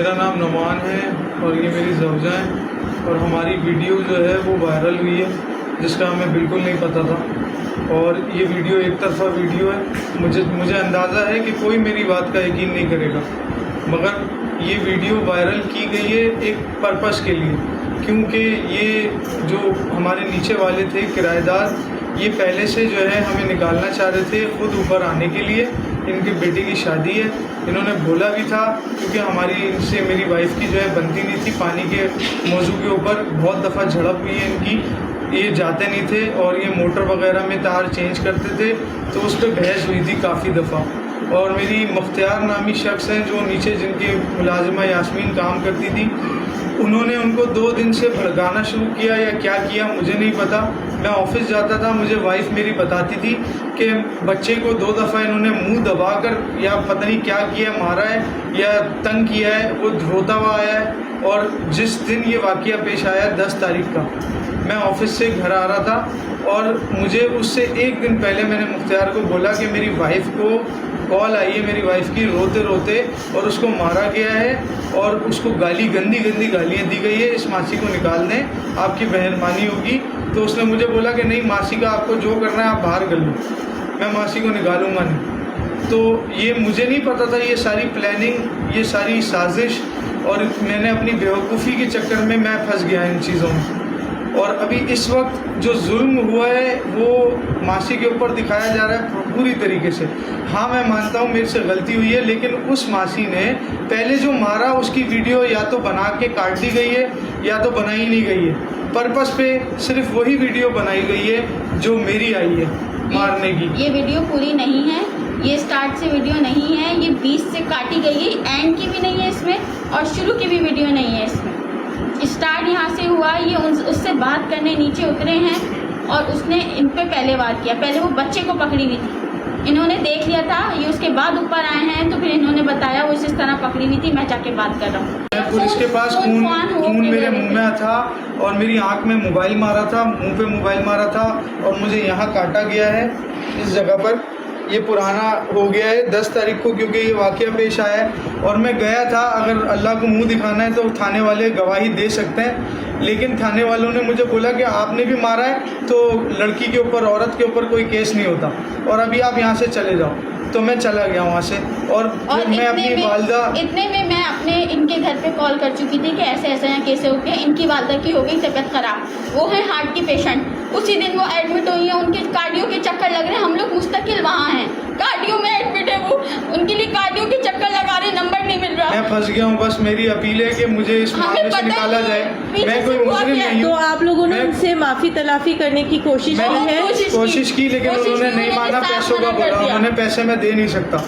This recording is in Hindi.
मेरा नाम नुमान है और ये मेरी ज़ौजा है और हमारी वीडियो जो है वो वायरल हुई है जिसका हमें बिल्कुल नहीं पता था। और ये वीडियो एक तरफा वीडियो है। मुझे अंदाज़ा है कि कोई मेरी बात का यकीन नहीं करेगा, मगर ये वीडियो वायरल की गई है एक पर्पस के लिए, क्योंकि ये जो हमारे नीचे वाले थे किराएदार, ये पहले से जो है हमें निकालना चाह रहे थे खुद ऊपर आने के लिए। इनके बेटे की शादी है, इन्होंने बोला भी था, क्योंकि हमारी इनसे मेरी वाइफ की जो है बनती नहीं थी। पानी के मौजू के ऊपर बहुत दफ़ा झड़प हुई है इनकी, ये जाते नहीं थे और ये मोटर वगैरह में तार चेंज करते थे, तो उस पर बहस हुई थी काफ़ी दफ़ा। और मेरी मुख्तियार नामी शख्स हैं जो नीचे जिनकी मुलाजिमा यास्मीन काम करती थी, उन्होंने उनको 2 दिन से भड़काना शुरू किया या क्या किया मुझे नहीं पता। मैं ऑफिस जाता था, मुझे वाइफ मेरी बताती थी कि बच्चे को 2 दफ़ा इन्होंने मुंह दबाकर या पता नहीं क्या किया, मारा है या तंग किया है। वो रोता हुआ आया है। और जिस दिन ये वाक़या पेश आया 10 तारीख का, मैं ऑफिस से घर आ रहा था और मुझे उससे 1 दिन पहले मैंने मुख्तियार को बोला कि मेरी वाइफ को कॉल आई है, मेरी वाइफ की रोते रोते, और उसको मारा गया है और उसको गंदी गंदी गालियाँ दी गई है। इस मासी को निकाल दें, आपकी मेहरबानी होगी। तो उसने मुझे बोला कि नहीं मासी का आपको जो करना है आप बाहर कर लो, मैं मासी को निकालूंगा नहीं। तो ये मुझे नहीं पता था, ये सारी प्लानिंग, ये सारी साजिश, और मैंने अपनी बेवकूफ़ी के चक्कर में मैं फंस गया इन चीज़ों में। और अभी इस वक्त जो जुल्म हुआ है वो मासी के ऊपर दिखाया जा रहा है पूरी तरीके से। हाँ, मैं मानता हूँ मेरे से गलती हुई है, लेकिन उस मासी ने पहले जो मारा उसकी वीडियो या तो बना के काट दी गई है या तो बनाई नहीं गई है। पर्पस पे सिर्फ वही वीडियो बनाई गई है जो मेरी आई है मारने की। ये वीडियो पूरी नहीं है, ये स्टार्ट से वीडियो नहीं है, ये बीच से काटी गई है, एंड की भी नहीं है इसमें और शुरू की भी वीडियो नहीं है इसमें। स्टार्ट यहाँ से हुआ, ये उससे बात करने नीचे उतरे हैं और उसने इन पे पहले वार किया। पहले वो बच्चे को पकड़ी हुई थी, इन्होंने देख लिया था, ये उसके बाद ऊपर आए हैं तो फिर इन्होंने बताया वो इस तरह पकड़ी हुई थी, मैं जाके बात कर रहा हूँ। पुलिस के पास खून मेरे मुंह में था और मेरी आंख में मोबाइल मारा था, मुंह पे मोबाइल मारा था और मुझे यहाँ काटा गया है इस जगह पर। ये पुराना हो गया है 10 तारीख को, क्योंकि ये वाक़या पेश आया है और मैं गया था। अगर अल्लाह को मुंह दिखाना है तो थाने वाले गवाही दे सकते हैं, लेकिन थाने वालों ने मुझे बोला कि आपने भी मारा है तो लड़की के ऊपर, औरत के ऊपर कोई केस नहीं होता और अभी आप यहाँ से चले जाओ। तो मैं चला गया वहाँ से और मैं अपनी वालदा, इतने में मैं अपने इनके घर पे कॉल कर चुकी थी कि ऐसे ऐसे यहाँ केस हो गए। इनकी वालदा की हो गई तबीयत ख़राब, वो है हार्ट की पेशेंट, उसी दिन वो एडमिट हुई है, उनके कार्डियो के चक्कर लग रहे हैं। हम लोग मुस्तकिल वहाँ हैं, कार्डियो में एडमिट है वो, उनके लिए कार्डियो के चक्कर लगा रहे, नंबर नहीं मिल रहा। मैं फंस गया हूँ। बस मेरी अपील है कि मुझे इस मामले से निकाला जाए। मैं कोई मुजरिम नहीं हूँ। तो आप लोगों ने उनसे माफ़ी तलाफी करने की कोशिश की है? कोशिश की, लेकिन उन्होंने नहीं माना। पैसों का बोला, उन्होंने पैसे मैं दे नहीं सकता।